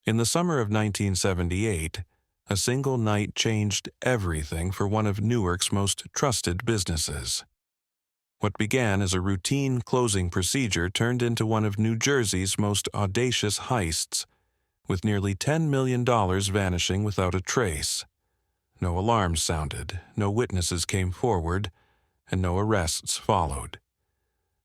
In the summer of 1978, a single night changed everything for one of Newark's most trusted businesses. What began as a routine closing procedure turned into one of New Jersey's most audacious heists, with nearly $10 million vanishing without a trace. No alarms sounded, no witnesses came forward, and no arrests followed.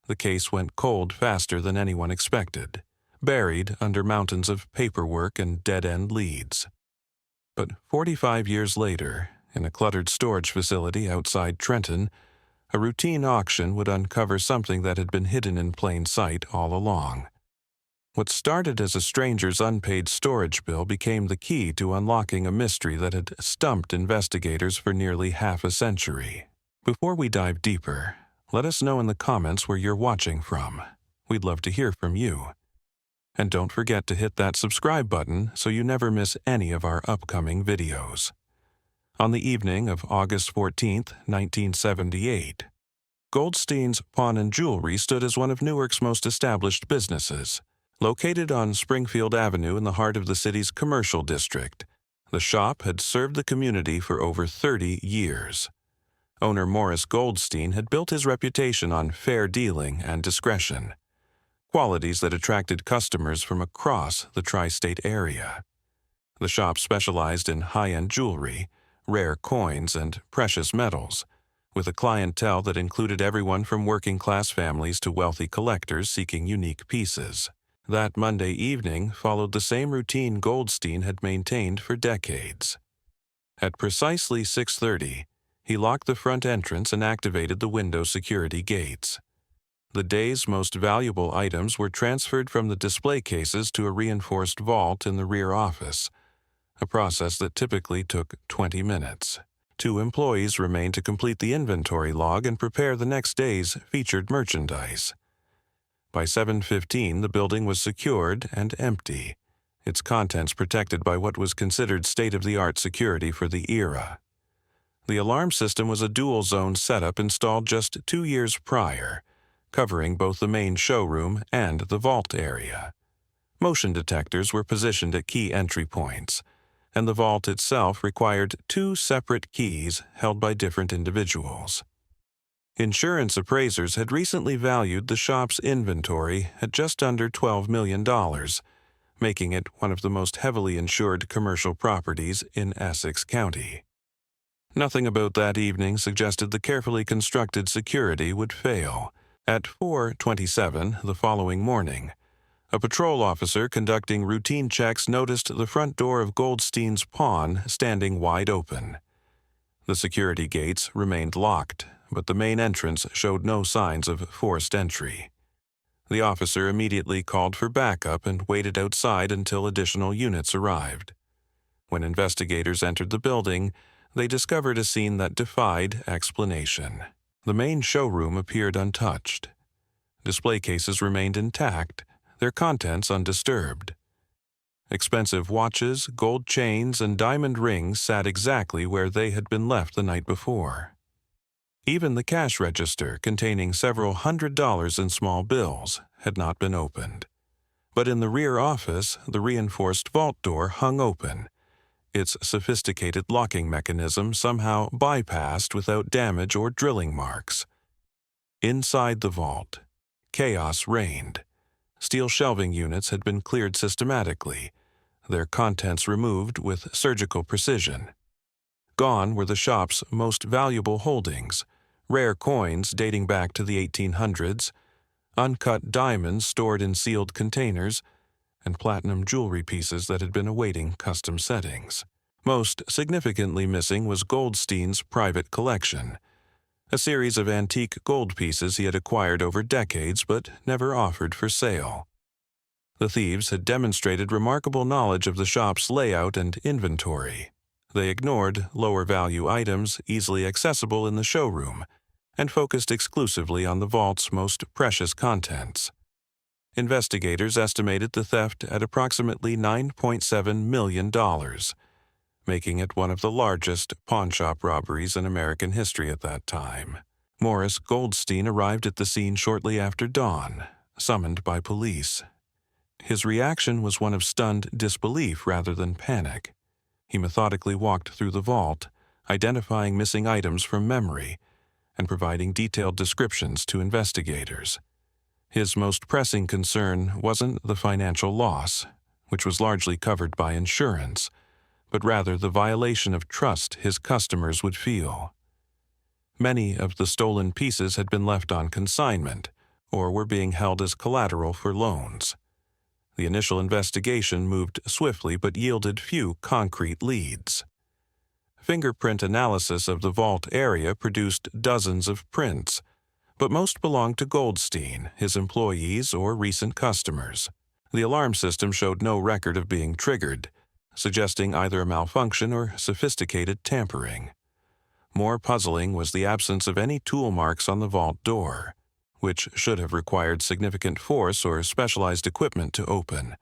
The case went cold faster than anyone expected, buried under mountains of paperwork and dead-end leads. But 45 years later, in a cluttered storage facility outside Trenton, a routine auction would uncover something that had been hidden in plain sight all along. What started as a stranger's unpaid storage bill became the key to unlocking a mystery that had stumped investigators for nearly half a century. Before we dive deeper, let us know in the comments where you're watching from. We'd love to hear from you. And don't forget to hit that subscribe button so you never miss any of our upcoming videos. On the evening of August 14, 1978, Goldstein's Pawn and Jewelry stood as one of Newark's most established businesses. Located on Springfield Avenue in the heart of the city's commercial district, the shop had served the community for over 30 years. Owner Morris Goldstein had built his reputation on fair dealing and discretion, qualities that attracted customers from across the tri-state area. The shop specialized in high-end jewelry, rare coins, and precious metals, with a clientele that included everyone from working-class families to wealthy collectors seeking unique pieces. That Monday evening followed the same routine Goldstein had maintained for decades. At precisely 6:30, he locked the front entrance and activated the window security gates. The day's most valuable items were transferred from the display cases to a reinforced vault in the rear office, a process that typically took 20 minutes. 2 employees remained to complete the inventory log and prepare the next day's featured merchandise. By 7:15, the building was secured and empty, its contents protected by what was considered state-of-the-art security for the era. The alarm system was a dual-zone setup installed just 2 years prior, covering both the main showroom and the vault area. Motion detectors were positioned at key entry points, and the vault itself required 2 separate keys held by different individuals. Insurance appraisers had recently valued the shop's inventory at just under $12 million, making it one of the most heavily insured commercial properties in Essex County. Nothing about that evening suggested the carefully constructed security would fail. At 4:27 the following morning, a patrol officer conducting routine checks noticed the front door of Goldstein's Pawn standing wide open. The security gates remained locked, but the main entrance showed no signs of forced entry. The officer immediately called for backup and waited outside until additional units arrived. When investigators entered the building, they discovered a scene that defied explanation. The main showroom appeared untouched. Display cases remained intact, their contents undisturbed. Expensive watches, gold chains, and diamond rings sat exactly where they had been left the night before. Even the cash register, containing several $100s in small bills, had not been opened. But in the rear office, the reinforced vault door hung open, its sophisticated locking mechanism somehow bypassed without damage or drilling marks. Inside the vault, chaos reigned. Steel shelving units had been cleared systematically, their contents removed with surgical precision. Gone were the shop's most valuable holdings, rare coins dating back to the 1800s, uncut diamonds stored in sealed containers, and platinum jewelry pieces that had been awaiting custom settings. Most significantly missing was Goldstein's private collection, a series of antique gold pieces he had acquired over decades but never offered for sale. The thieves had demonstrated remarkable knowledge of the shop's layout and inventory. They ignored lower-value items easily accessible in the showroom and focused exclusively on the vault's most precious contents. Investigators estimated the theft at approximately $9.7 million, making it one of the largest pawnshop robberies in American history at that time. Morris Goldstein arrived at the scene shortly after dawn, summoned by police. His reaction was one of stunned disbelief rather than panic. He methodically walked through the vault, identifying missing items from memory and providing detailed descriptions to investigators. His most pressing concern wasn't the financial loss, which was largely covered by insurance, but rather the violation of trust his customers would feel. Many of the stolen pieces had been left on consignment or were being held as collateral for loans. The initial investigation moved swiftly but yielded few concrete leads. Fingerprint analysis of the vault area produced dozens of prints, but most belonged to Goldstein, his employees, or recent customers. The alarm system showed no record of being triggered, suggesting either a malfunction or sophisticated tampering. More puzzling was the absence of any tool marks on the vault door, which should have required significant force or specialized equipment to open.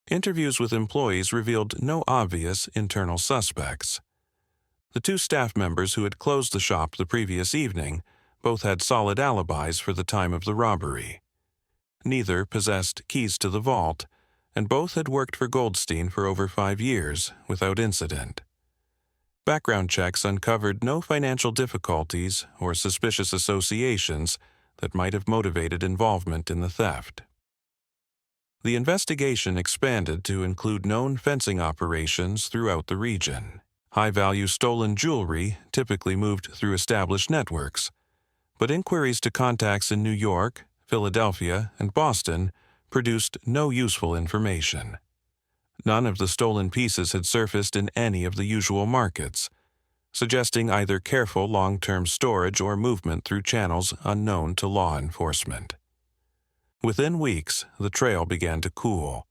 Interviews with employees revealed no obvious internal suspects. The two staff members who had closed the shop the previous evening both had solid alibis for the time of the robbery. Neither possessed keys to the vault, and both had worked for Goldstein for over 5 years without incident. Background checks uncovered no financial difficulties or suspicious associations that might have motivated involvement in the theft. The investigation expanded to include known fencing operations throughout the region. High-value stolen jewelry typically moved through established networks, but inquiries to contacts in New York, Philadelphia, and Boston produced no useful information. None of the stolen pieces had surfaced in any of the usual markets, suggesting either careful long-term storage or movement through channels unknown to law enforcement. Within weeks, the trail began to cool.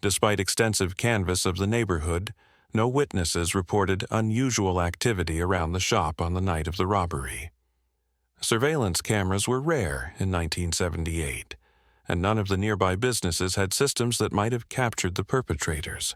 Despite extensive canvass of the neighborhood, no witnesses reported unusual activity around the shop on the night of the robbery. Surveillance cameras were rare in 1978, and none of the nearby businesses had systems that might have captured the perpetrators.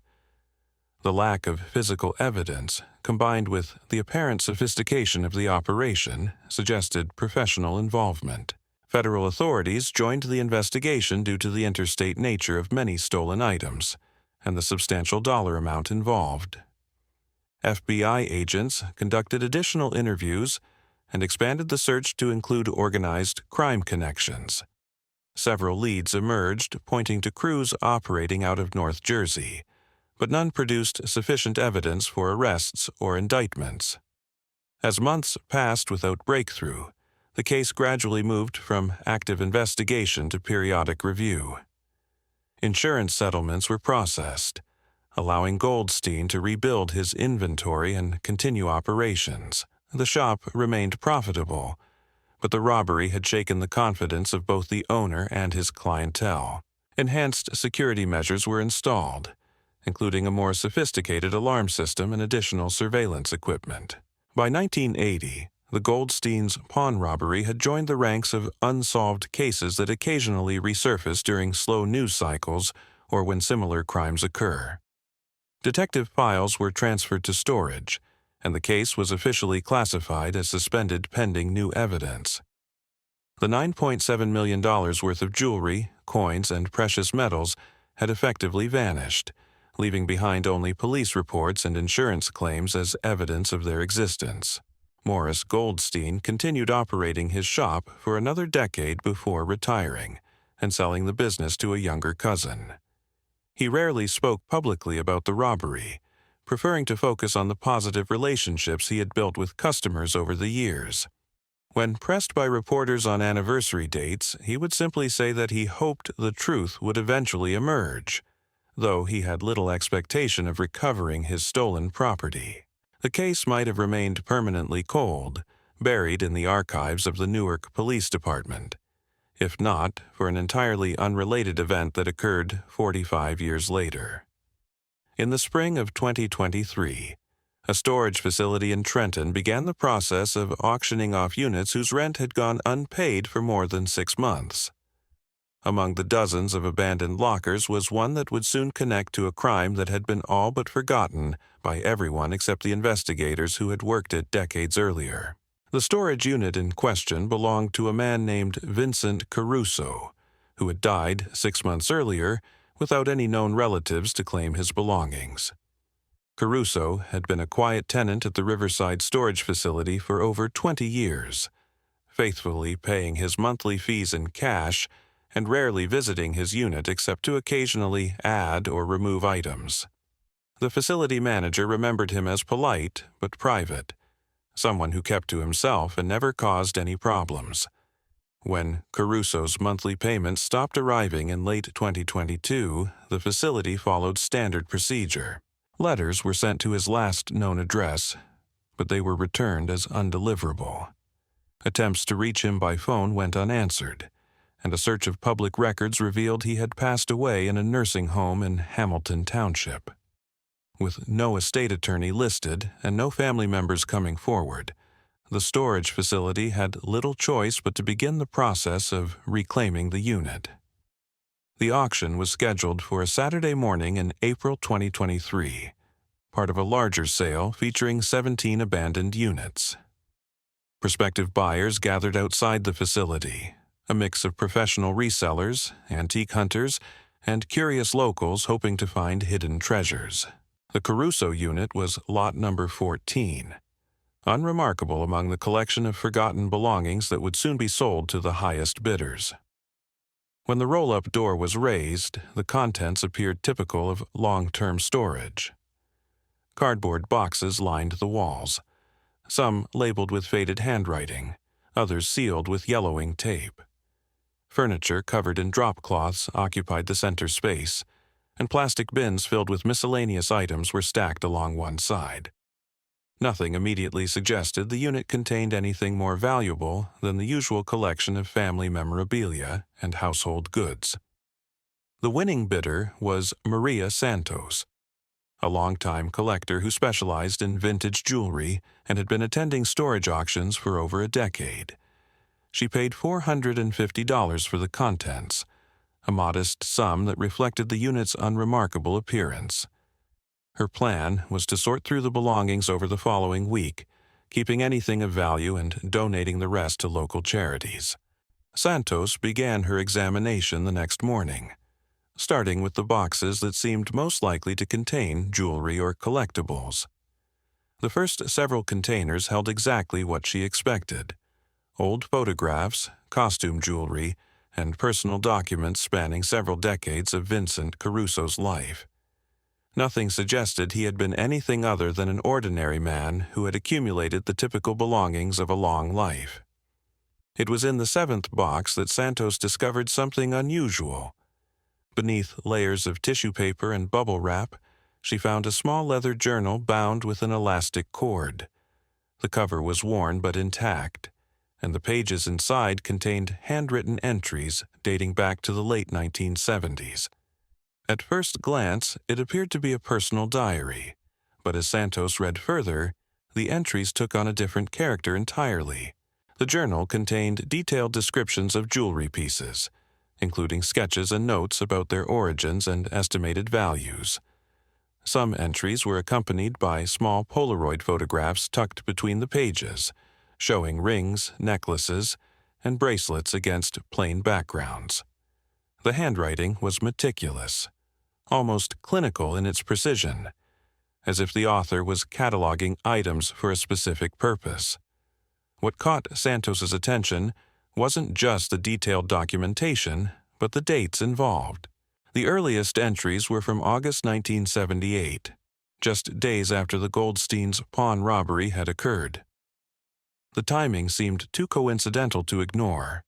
The lack of physical evidence, combined with the apparent sophistication of the operation, suggested professional involvement. Federal authorities joined the investigation due to the interstate nature of many stolen items and the substantial dollar amount involved. FBI agents conducted additional interviews and expanded the search to include organized crime connections. Several leads emerged, pointing to crews operating out of North Jersey, but none produced sufficient evidence for arrests or indictments. As months passed without breakthrough, the case gradually moved from active investigation to periodic review. Insurance settlements were processed, allowing Goldstein to rebuild his inventory and continue operations. The shop remained profitable, but the robbery had shaken the confidence of both the owner and his clientele. Enhanced security measures were installed, including a more sophisticated alarm system and additional surveillance equipment. By 1980, the Goldsteins' pawn robbery had joined the ranks of unsolved cases that occasionally resurface during slow news cycles or when similar crimes occur. Detective files were transferred to storage, and the case was officially classified as suspended pending new evidence. The $9.7 million worth of jewelry, coins, and precious metals had effectively vanished, leaving behind only police reports and insurance claims as evidence of their existence. Morris Goldstein continued operating his shop for another decade before retiring and selling the business to a younger cousin. He rarely spoke publicly about the robbery, preferring to focus on the positive relationships he had built with customers over the years. When pressed by reporters on anniversary dates, he would simply say that he hoped the truth would eventually emerge, though he had little expectation of recovering his stolen property. The case might have remained permanently cold, buried in the archives of the Newark Police Department, if not for an entirely unrelated event that occurred 45 years later. In the spring of 2023, a storage facility in Trenton began the process of auctioning off units whose rent had gone unpaid for more than 6 months. Among the dozens of abandoned lockers was one that would soon connect to a crime that had been all but forgotten by everyone except the investigators who had worked it decades earlier. The storage unit in question belonged to a man named Vincent Caruso, who had died 6 months earlier without any known relatives to claim his belongings. Caruso had been a quiet tenant at the Riverside storage facility for over 20 years, faithfully paying his monthly fees in cash and rarely visiting his unit except to occasionally add or remove items. The facility manager remembered him as polite but private, someone who kept to himself and never caused any problems. When Caruso's monthly payments stopped arriving in late 2022, the facility followed standard procedure. Letters were sent to his last known address, but they were returned as undeliverable. Attempts to reach him by phone went unanswered, and a search of public records revealed he had passed away in a nursing home in Hamilton Township. With no estate attorney listed and no family members coming forward, the storage facility had little choice but to begin the process of reclaiming the unit. The auction was scheduled for a Saturday morning in April 2023, part of a larger sale featuring 17 abandoned units. Prospective buyers gathered outside the facility, a mix of professional resellers, antique hunters, and curious locals hoping to find hidden treasures. The Caruso unit was lot number 14, unremarkable among the collection of forgotten belongings that would soon be sold to the highest bidders. When the roll-up door was raised, the contents appeared typical of long-term storage. Cardboard boxes lined the walls, some labeled with faded handwriting, others sealed with yellowing tape. Furniture covered in drop cloths occupied the center space, and plastic bins filled with miscellaneous items were stacked along one side. Nothing immediately suggested the unit contained anything more valuable than the usual collection of family memorabilia and household goods. The winning bidder was Maria Santos, a longtime collector who specialized in vintage jewelry and had been attending storage auctions for over a decade. She paid $450 for the contents, a modest sum that reflected the unit's unremarkable appearance. Her plan was to sort through the belongings over the following week, keeping anything of value and donating the rest to local charities. Santos began her examination the next morning, starting with the boxes that seemed most likely to contain jewelry or collectibles. The first several containers held exactly what she expected: old photographs, costume jewelry, and personal documents spanning several decades of Vincent Caruso's life. Nothing suggested he had been anything other than an ordinary man who had accumulated the typical belongings of a long life. It was in the seventh box that Santos discovered something unusual. Beneath layers of tissue paper and bubble wrap, she found a small leather journal bound with an elastic cord. The cover was worn but intact, and the pages inside contained handwritten entries dating back to the late 1970s. At first glance, it appeared to be a personal diary, but as Santos read further, the entries took on a different character entirely. The journal contained detailed descriptions of jewelry pieces, including sketches and notes about their origins and estimated values. Some entries were accompanied by small Polaroid photographs tucked between the pages, showing rings, necklaces, and bracelets against plain backgrounds. The handwriting was meticulous, almost clinical in its precision, as if the author was cataloging items for a specific purpose. What caught Santos's attention wasn't just the detailed documentation, but the dates involved. The earliest entries were from August 1978, just days after the Goldsteins' pawn robbery had occurred. The timing seemed too coincidental to ignore,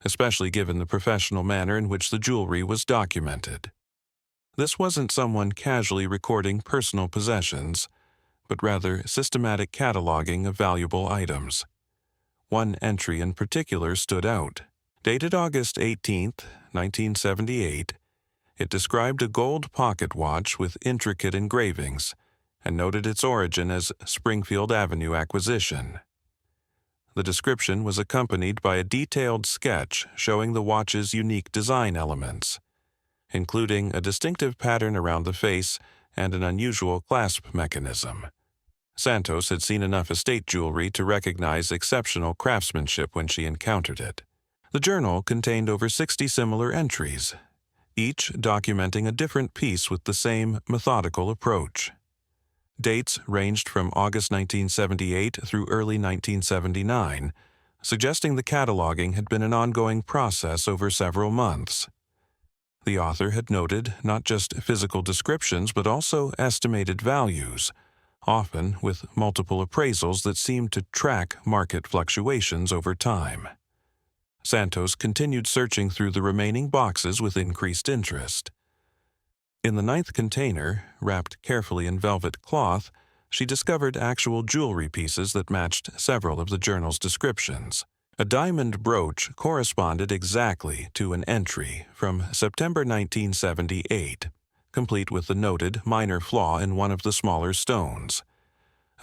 especially given the professional manner in which the jewelry was documented. This wasn't someone casually recording personal possessions, but rather systematic cataloging of valuable items. One entry in particular stood out. Dated August 18, 1978, it described a gold pocket watch with intricate engravings and noted its origin as Springfield Avenue acquisition. The description was accompanied by a detailed sketch showing the watch's unique design elements, including a distinctive pattern around the face and an unusual clasp mechanism. Santos had seen enough estate jewelry to recognize exceptional craftsmanship when she encountered it. The journal contained over 60 similar entries, each documenting a different piece with the same methodical approach. Dates ranged from August 1978 through early 1979, suggesting the cataloging had been an ongoing process over several months. The author had noted not just physical descriptions but also estimated values, often with multiple appraisals that seemed to track market fluctuations over time. Santos continued searching through the remaining boxes with increased interest. In the 9th container, wrapped carefully in velvet cloth, she discovered actual jewelry pieces that matched several of the journal's descriptions. A diamond brooch corresponded exactly to an entry from September 1978, complete with the noted minor flaw in one of the smaller stones.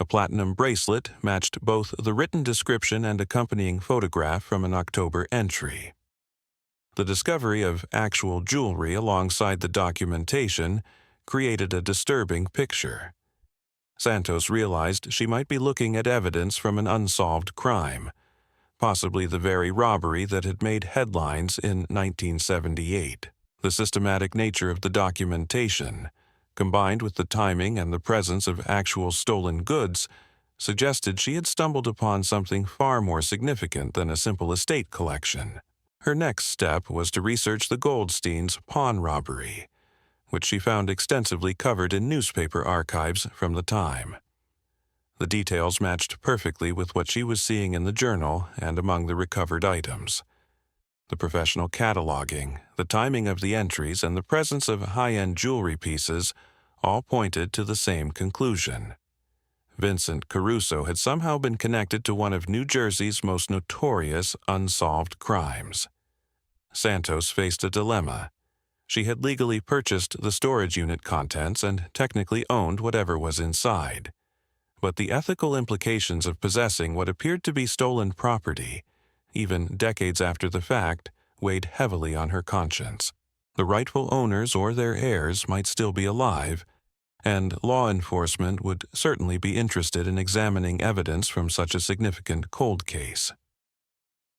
A platinum bracelet matched both the written description and accompanying photograph from an October entry. The discovery of actual jewelry alongside the documentation created a disturbing picture. Santos realized she might be looking at evidence from an unsolved crime, possibly the very robbery that had made headlines in 1978. The systematic nature of the documentation, combined with the timing and the presence of actual stolen goods, suggested she had stumbled upon something far more significant than a simple estate collection. Her next step was to research the Goldsteins' pawn robbery, which she found extensively covered in newspaper archives from the time. The details matched perfectly with what she was seeing in the journal and among the recovered items. The professional cataloging, the timing of the entries, and the presence of high-end jewelry pieces all pointed to the same conclusion. Vincent Caruso had somehow been connected to one of New Jersey's most notorious unsolved crimes. Santos faced a dilemma. She had legally purchased the storage unit contents and technically owned whatever was inside. But the ethical implications of possessing what appeared to be stolen property, even decades after the fact, weighed heavily on her conscience. The rightful owners or their heirs might still be alive, and law enforcement would certainly be interested in examining evidence from such a significant cold case.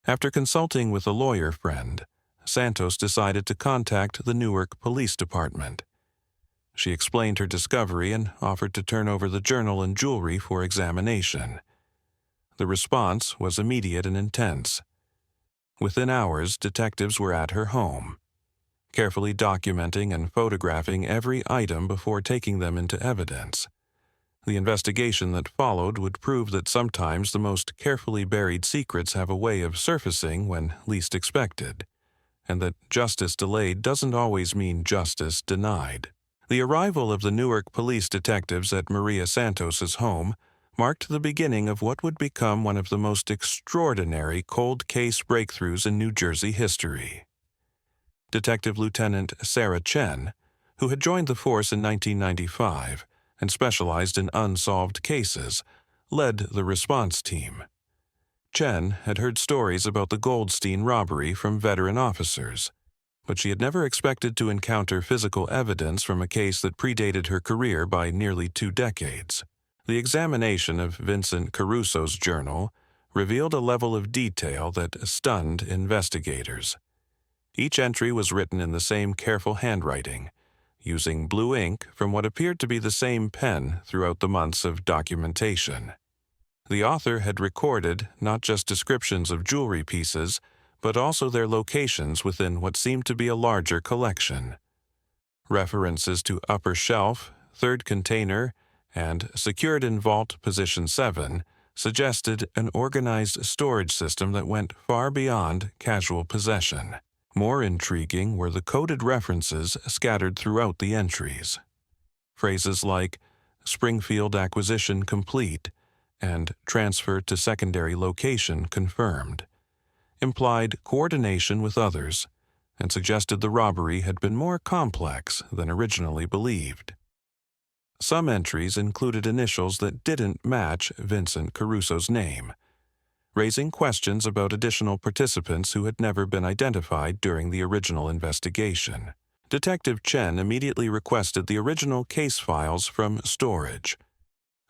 After consulting with a lawyer friend, Santos decided to contact the Newark Police Department. She explained her discovery and offered to turn over the journal and jewelry for examination. The response was immediate and intense. Within hours, detectives were at her home, carefully documenting and photographing every item before taking them into evidence. The investigation that followed would prove that sometimes the most carefully buried secrets have a way of surfacing when least expected, and that justice delayed doesn't always mean justice denied. The arrival of the Newark police detectives at Maria Santos's home marked the beginning of what would become one of the most extraordinary cold case breakthroughs in New Jersey history. Detective Lieutenant Sarah Chen, who had joined the force in 1995 and specialized in unsolved cases, led the response team. Chen had heard stories about the Goldstein robbery from veteran officers, but she had never expected to encounter physical evidence from a case that predated her career by nearly 2 decades. The examination of Vincent Caruso's journal revealed a level of detail that stunned investigators. Each entry was written in the same careful handwriting, using blue ink from what appeared to be the same pen throughout the months of documentation. The author had recorded not just descriptions of jewelry pieces, but also their locations within what seemed to be a larger collection. References to upper shelf, 3rd container, and secured in vault position 7 suggested an organized storage system that went far beyond casual possession. More intriguing were the coded references scattered throughout the entries. Phrases like Springfield acquisition complete and transfer to secondary location confirmed implied coordination with others and suggested the robbery had been more complex than originally believed. Some entries included initials that didn't match Vincent Caruso's name, raising questions about additional participants who had never been identified during the original investigation. Detective Chen immediately requested the original case files from storage,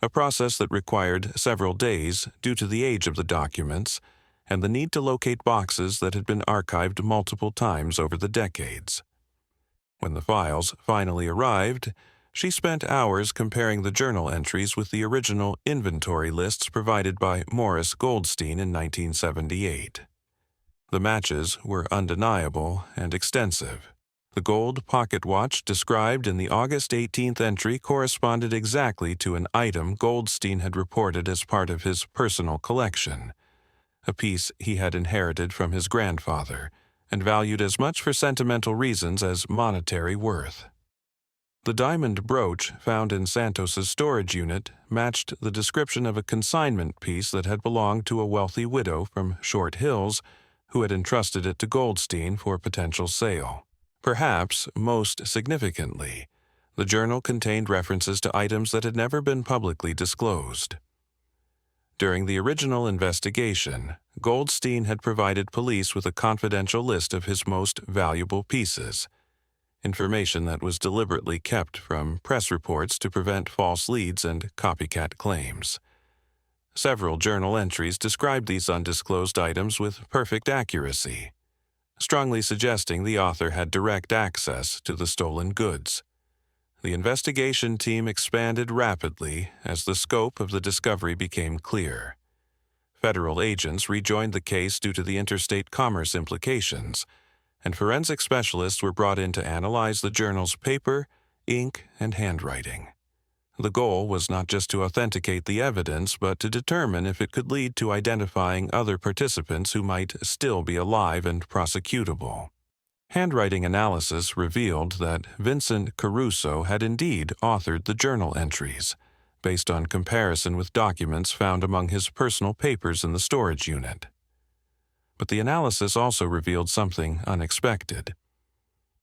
a process that required several days due to the age of the documents and the need to locate boxes that had been archived multiple times over the decades. When the files finally arrived, she spent hours comparing the journal entries with the original inventory lists provided by Morris Goldstein in 1978. The matches were undeniable and extensive. The gold pocket watch described in the August 18th entry corresponded exactly to an item Goldstein had reported as part of his personal collection, a piece he had inherited from his grandfather and valued as much for sentimental reasons as monetary worth. The diamond brooch found in Santos's storage unit matched the description of a consignment piece that had belonged to a wealthy widow from Short Hills who had entrusted it to Goldstein for potential sale. Perhaps most significantly, the journal contained references to items that had never been publicly disclosed. During the original investigation, Goldstein had provided police with a confidential list of his most valuable pieces, information that was deliberately kept from press reports to prevent false leads and copycat claims. Several journal entries described these undisclosed items with perfect accuracy, strongly suggesting the author had direct access to the stolen goods. The investigation team expanded rapidly as the scope of the discovery became clear. Federal agents rejoined the case due to the interstate commerce implications, and forensic specialists were brought in to analyze the journal's paper, ink, and handwriting. The goal was not just to authenticate the evidence, but to determine if it could lead to identifying other participants who might still be alive and prosecutable. Handwriting analysis revealed that Vincent Caruso had indeed authored the journal entries, based on comparison with documents found among his personal papers in the storage unit. But the analysis also revealed something unexpected.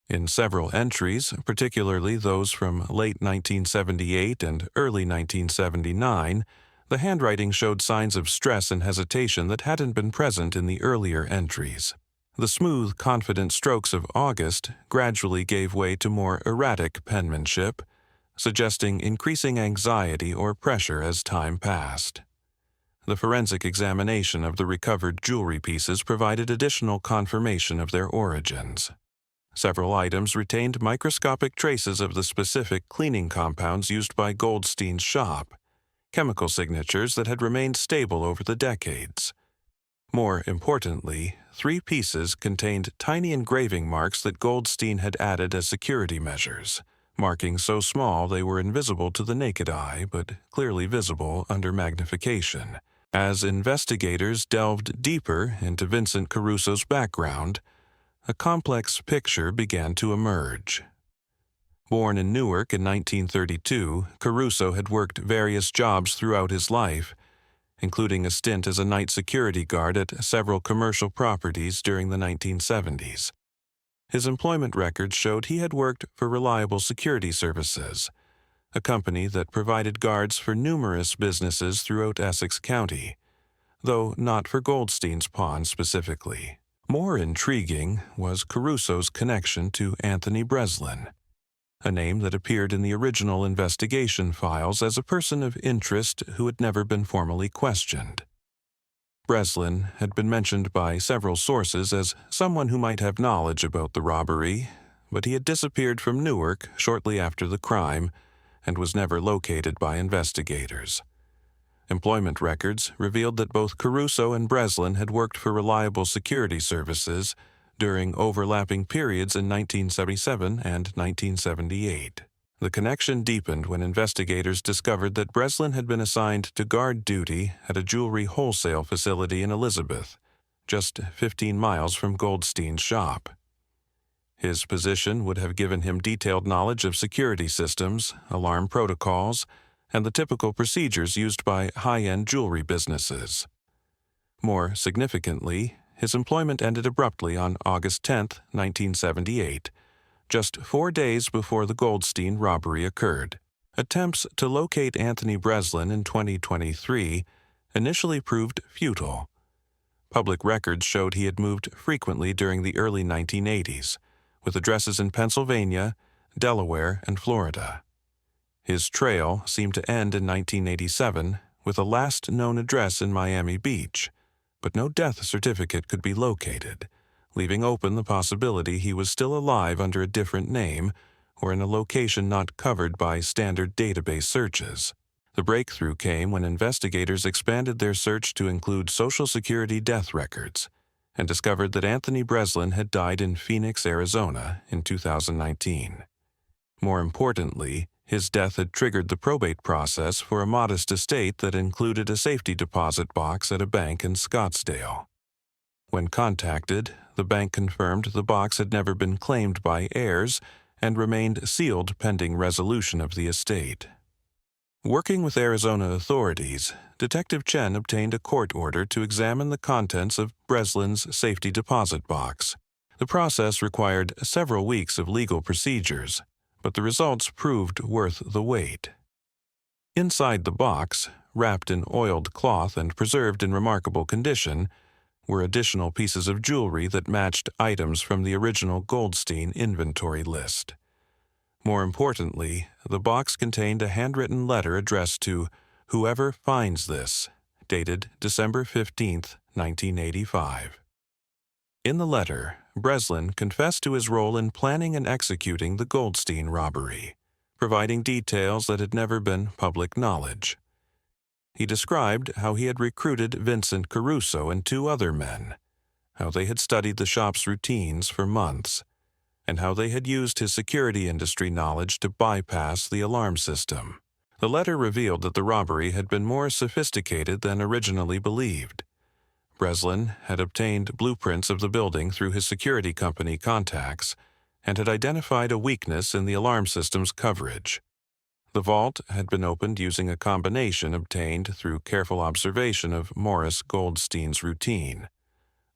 In several entries, particularly those from late 1978 and early 1979, the handwriting showed signs of stress and hesitation that hadn't been present in the earlier entries. The smooth, confident strokes of August gradually gave way to more erratic penmanship, suggesting increasing anxiety or pressure as time passed. The forensic examination of the recovered jewelry pieces provided additional confirmation of their origins. Several items retained microscopic traces of the specific cleaning compounds used by Goldstein's shop, chemical signatures that had remained stable over the decades. More importantly, 3 pieces contained tiny engraving marks that Goldstein had added as security measures, markings so small they were invisible to the naked eye but clearly visible under magnification. As investigators delved deeper into Vincent Caruso's background, a complex picture began to emerge. Born in Newark in 1932, Caruso had worked various jobs throughout his life, including a stint as a night security guard at several commercial properties during the 1970s. His employment records showed he had worked for Reliable Security Services, a company that provided guards for numerous businesses throughout Essex County, though not for Goldstein's pawn specifically. More intriguing was Caruso's connection to Anthony Breslin, a name that appeared in the original investigation files as a person of interest who had never been formally questioned. Breslin had been mentioned by several sources as someone who might have knowledge about the robbery, but he had disappeared from Newark shortly after the crime and was never located by investigators. Employment records revealed that both Caruso and Breslin had worked for Reliable Security Services during overlapping periods in 1977 and 1978. The connection deepened when investigators discovered that Breslin had been assigned to guard duty at a jewelry wholesale facility in Elizabeth, just 15 miles from Goldstein's shop. His position would have given him detailed knowledge of security systems, alarm protocols, and the typical procedures used by high-end jewelry businesses. More significantly, his employment ended abruptly on August 10, 1978, just 4 days before the Goldstein robbery occurred. Attempts to locate Anthony Breslin in 2023 initially proved futile. Public records showed he had moved frequently during the early 1980s, with addresses in Pennsylvania, Delaware, and Florida. His trail seemed to end in 1987 with a last known address in Miami Beach, but no death certificate could be located, leaving open the possibility he was still alive under a different name or in a location not covered by standard database searches. The breakthrough came when investigators expanded their search to include Social Security death records and discovered that Anthony Breslin had died in Phoenix, Arizona in 2019. More importantly, his death had triggered the probate process for a modest estate that included a safety deposit box at a bank in Scottsdale. When contacted, the bank confirmed the box had never been claimed by heirs and remained sealed pending resolution of the estate. Working with Arizona authorities, Detective Chen obtained a court order to examine the contents of Breslin's safety deposit box. The process required several weeks of legal procedures, but the results proved worth the wait. Inside the box, wrapped in oiled cloth and preserved in remarkable condition, were additional pieces of jewelry that matched items from the original Goldstein inventory list. More importantly, the box contained a handwritten letter addressed to "Whoever finds this," dated December 15, 1985. In the letter, Breslin confessed to his role in planning and executing the Goldstein robbery, providing details that had never been public knowledge. He described how he had recruited Vincent Caruso and two other men, how they had studied the shop's routines for months, and how they had used his security industry knowledge to bypass the alarm system. The letter revealed that the robbery had been more sophisticated than originally believed. Breslin had obtained blueprints of the building through his security company contacts and had identified a weakness in the alarm system's coverage. The vault had been opened using a combination obtained through careful observation of Morris Goldstein's routine,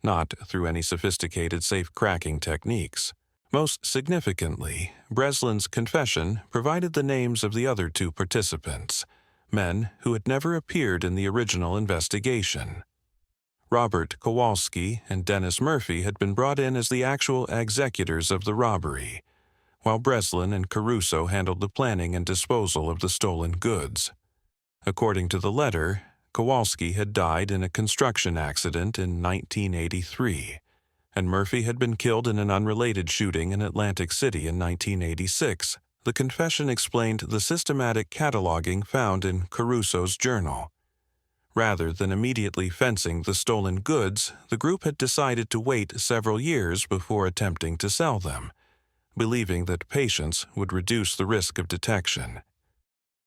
not through any sophisticated safe-cracking techniques. Most significantly, Breslin's confession provided the names of the other two participants, men who had never appeared in the original investigation. Robert Kowalski and Dennis Murphy had been brought in as the actual executors of the robbery, while Breslin and Caruso handled the planning and disposal of the stolen goods. According to the letter, Kowalski had died in a construction accident in 1983, and Murphy had been killed in an unrelated shooting in Atlantic City in 1986. The confession explained the systematic cataloging found in Caruso's journal. Rather than immediately fencing the stolen goods, the group had decided to wait several years before attempting to sell them, believing that patience would reduce the risk of detection.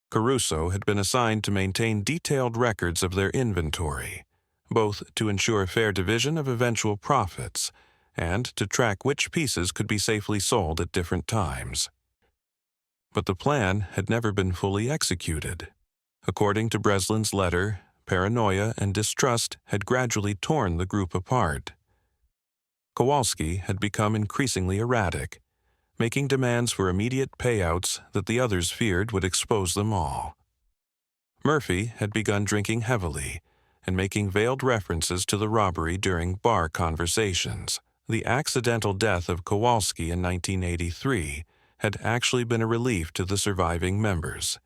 Caruso had been assigned to maintain detailed records of their inventory, both to ensure fair division of eventual profits and to track which pieces could be safely sold at different times. But the plan had never been fully executed. According to Breslin's letter, paranoia and distrust had gradually torn the group apart. Kowalski had become increasingly erratic, making demands for immediate payouts that the others feared would expose them all. Murphy had begun drinking heavily and making veiled references to the robbery during bar conversations. The accidental death of Kowalski in 1983 had actually been a relief to the surviving members,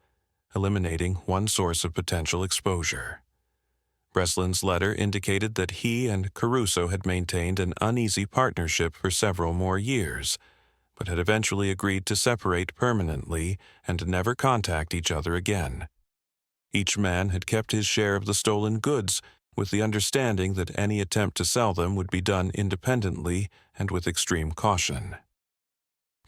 eliminating one source of potential exposure. Breslin's letter indicated that he and Caruso had maintained an uneasy partnership for several more years, but had eventually agreed to separate permanently and never contact each other again. Each man had kept his share of the stolen goods, with the understanding that any attempt to sell them would be done independently and with extreme caution.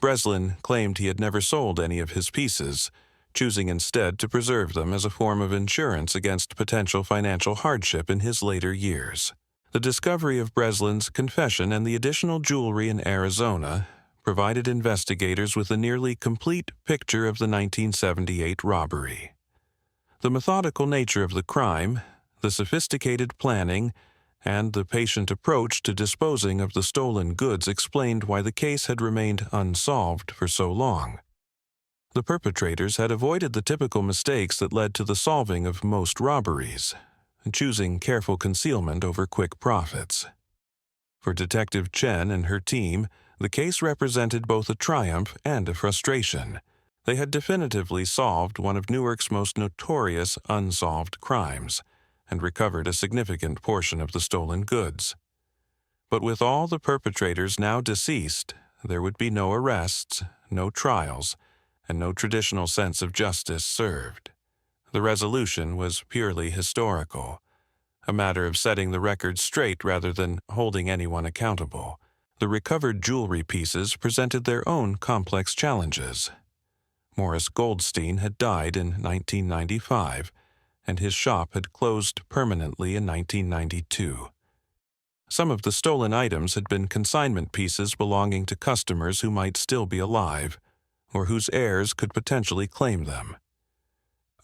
Breslin claimed he had never sold any of his pieces, choosing instead to preserve them as a form of insurance against potential financial hardship in his later years. The discovery of Breslin's confession and the additional jewelry in Arizona provided investigators with a nearly complete picture of the 1978 robbery. The methodical nature of the crime, the sophisticated planning, and the patient approach to disposing of the stolen goods explained why the case had remained unsolved for so long. The perpetrators had avoided the typical mistakes that led to the solving of most robberies, choosing careful concealment over quick profits. For Detective Chen and her team, the case represented both a triumph and a frustration. They had definitively solved one of Newark's most notorious unsolved crimes, and recovered a significant portion of the stolen goods. But with all the perpetrators now deceased, there would be no arrests, no trials, and no traditional sense of justice served. The resolution was purely historical, a matter of setting the record straight rather than holding anyone accountable. The recovered jewelry pieces presented their own complex challenges. Morris Goldstein had died in 1995, and his shop had closed permanently in 1992. Some of the stolen items had been consignment pieces belonging to customers who might still be alive, or whose heirs could potentially claim them.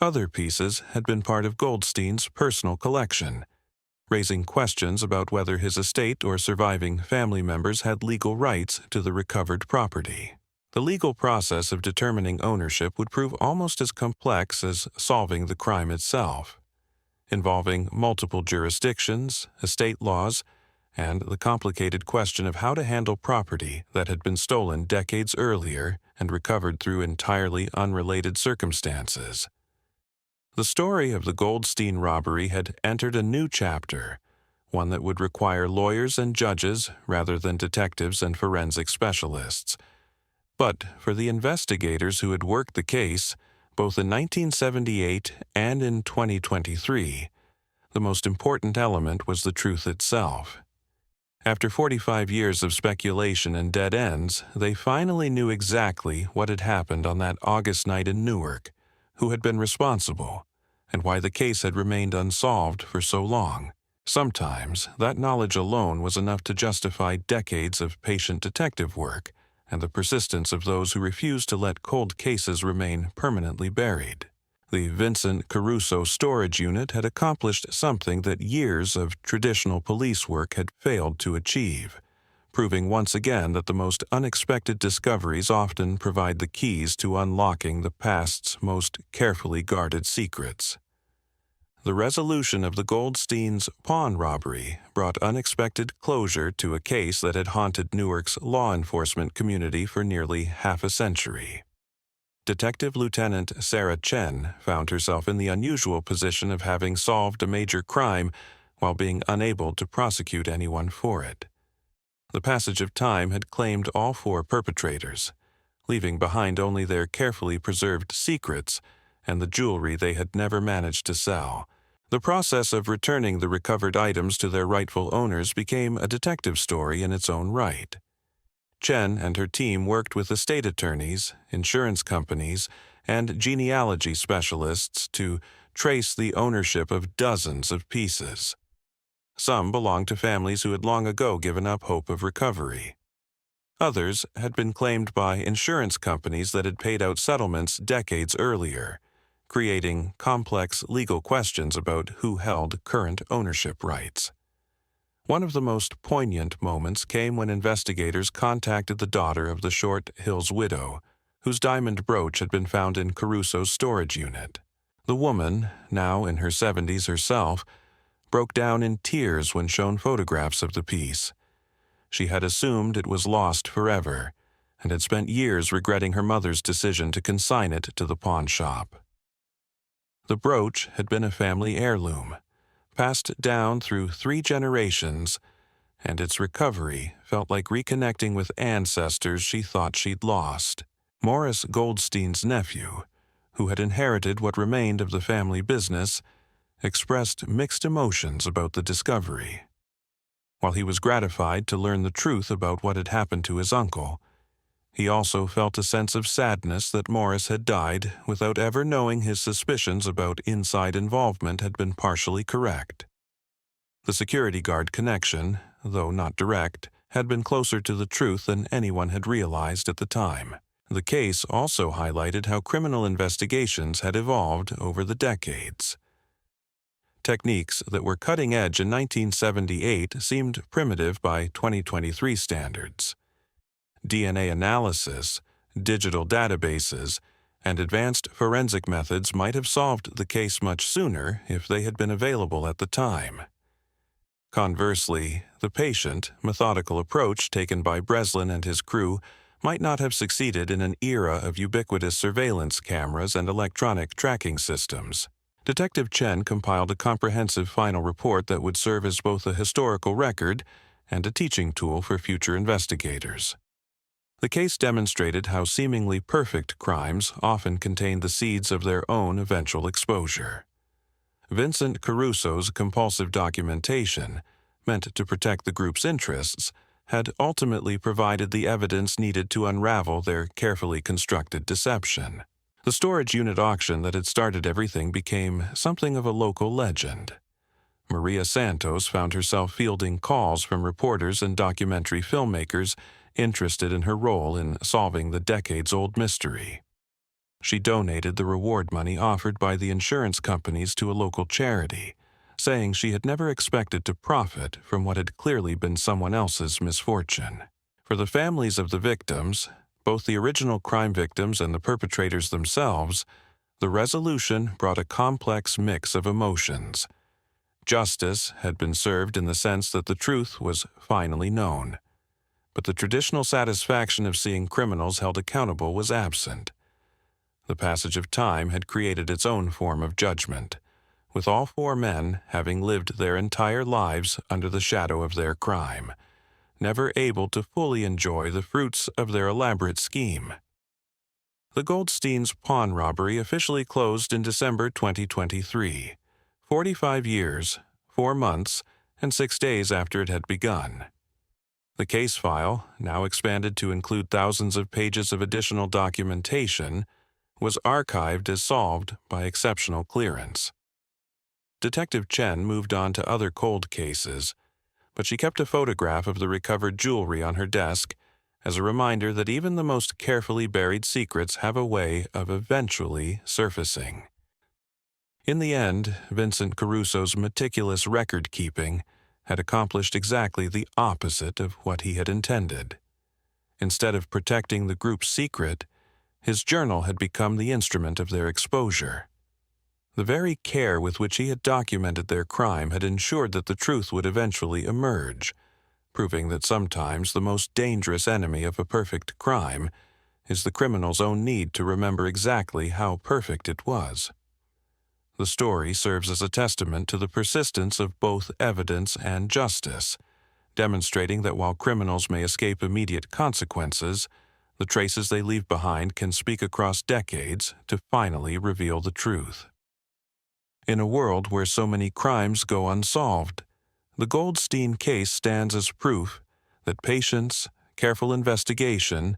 Other pieces had been part of Goldstein's personal collection, raising questions about whether his estate or surviving family members had legal rights to the recovered property. The legal process of determining ownership would prove almost as complex as solving the crime itself, involving multiple jurisdictions, estate laws, and the complicated question of how to handle property that had been stolen decades earlier and recovered through entirely unrelated circumstances. The story of the Goldstein robbery had entered a new chapter, one that would require lawyers and judges rather than detectives and forensic specialists. But for the investigators who had worked the case, both in 1978 and in 2023, the most important element was the truth itself. After 45 years of speculation and dead ends, they finally knew exactly what had happened on that August night in Newark, who had been responsible, and why the case had remained unsolved for so long. Sometimes, that knowledge alone was enough to justify decades of patient detective work and the persistence of those who refused to let cold cases remain permanently buried. The Vincent Caruso storage unit had accomplished something that years of traditional police work had failed to achieve, proving once again that the most unexpected discoveries often provide the keys to unlocking the past's most carefully guarded secrets. The resolution of the Goldsteins' pawn robbery brought unexpected closure to a case that had haunted Newark's law enforcement community for nearly half a century. Detective Lieutenant Sarah Chen found herself in the unusual position of having solved a major crime while being unable to prosecute anyone for it. The passage of time had claimed all four perpetrators, leaving behind only their carefully preserved secrets and the jewelry they had never managed to sell. The process of returning the recovered items to their rightful owners became a detective story in its own right. Chen and her team worked with estate attorneys, insurance companies, and genealogy specialists to trace the ownership of dozens of pieces. Some belonged to families who had long ago given up hope of recovery. Others had been claimed by insurance companies that had paid out settlements decades earlier, creating complex legal questions about who held current ownership rights. One of the most poignant moments came when investigators contacted the daughter of the Short Hills widow, whose diamond brooch had been found in Caruso's storage unit. The woman, now in her 70s herself, broke down in tears when shown photographs of the piece. She had assumed it was lost forever, and had spent years regretting her mother's decision to consign it to the pawn shop. The brooch had been a family heirloom, passed down through 3 generations, and its recovery felt like reconnecting with ancestors she thought she'd lost. Morris Goldstein's nephew, who had inherited what remained of the family business, expressed mixed emotions about the discovery. While he was gratified to learn the truth about what had happened to his uncle, he also felt a sense of sadness that Morris had died without ever knowing his suspicions about inside involvement had been partially correct. The security guard connection, though not direct, had been closer to the truth than anyone had realized at the time. The case also highlighted how criminal investigations had evolved over the decades. Techniques that were cutting edge in 1978 seemed primitive by 2023 standards. DNA analysis, digital databases, and advanced forensic methods might have solved the case much sooner if they had been available at the time. Conversely, the patient, methodical approach taken by Breslin and his crew might not have succeeded in an era of ubiquitous surveillance cameras and electronic tracking systems. Detective Chen compiled a comprehensive final report that would serve as both a historical record and a teaching tool for future investigators. The case demonstrated how seemingly perfect crimes often contain the seeds of their own eventual exposure. Vincent Caruso's compulsive documentation, meant to protect the group's interests, had ultimately provided the evidence needed to unravel their carefully constructed deception. The storage unit auction that had started everything became something of a local legend. Maria Santos found herself fielding calls from reporters and documentary filmmakers interested in her role in solving the decades-old mystery. She donated the reward money offered by the insurance companies to a local charity, saying she had never expected to profit from what had clearly been someone else's misfortune. For the families of the victims, both the original crime victims and the perpetrators themselves, the resolution brought a complex mix of emotions. Justice had been served in the sense that the truth was finally known, but the traditional satisfaction of seeing criminals held accountable was absent. The passage of time had created its own form of judgment, with all four men having lived their entire lives under the shadow of their crime, never able to fully enjoy the fruits of their elaborate scheme. The Goldsteins' pawn robbery officially closed in December 2023, 45 years, 4 months, and 6 days after it had begun. The case file, now expanded to include thousands of pages of additional documentation, was archived as solved by exceptional clearance. Detective Chen moved on to other cold cases, but she kept a photograph of the recovered jewelry on her desk as a reminder that even the most carefully buried secrets have a way of eventually surfacing. In the end, Vincent Caruso's meticulous record-keeping had accomplished exactly the opposite of what he had intended. Instead of protecting the group's secret, his journal had become the instrument of their exposure. The very care with which he had documented their crime had ensured that the truth would eventually emerge, proving that sometimes the most dangerous enemy of a perfect crime is the criminal's own need to remember exactly how perfect it was. The story serves as a testament to the persistence of both evidence and justice, demonstrating that while criminals may escape immediate consequences, the traces they leave behind can speak across decades to finally reveal the truth. In a world where so many crimes go unsolved, the Goldstein case stands as proof that patience, careful investigation,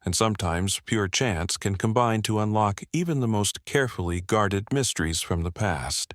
and sometimes pure chance can combine to unlock even the most carefully guarded mysteries from the past.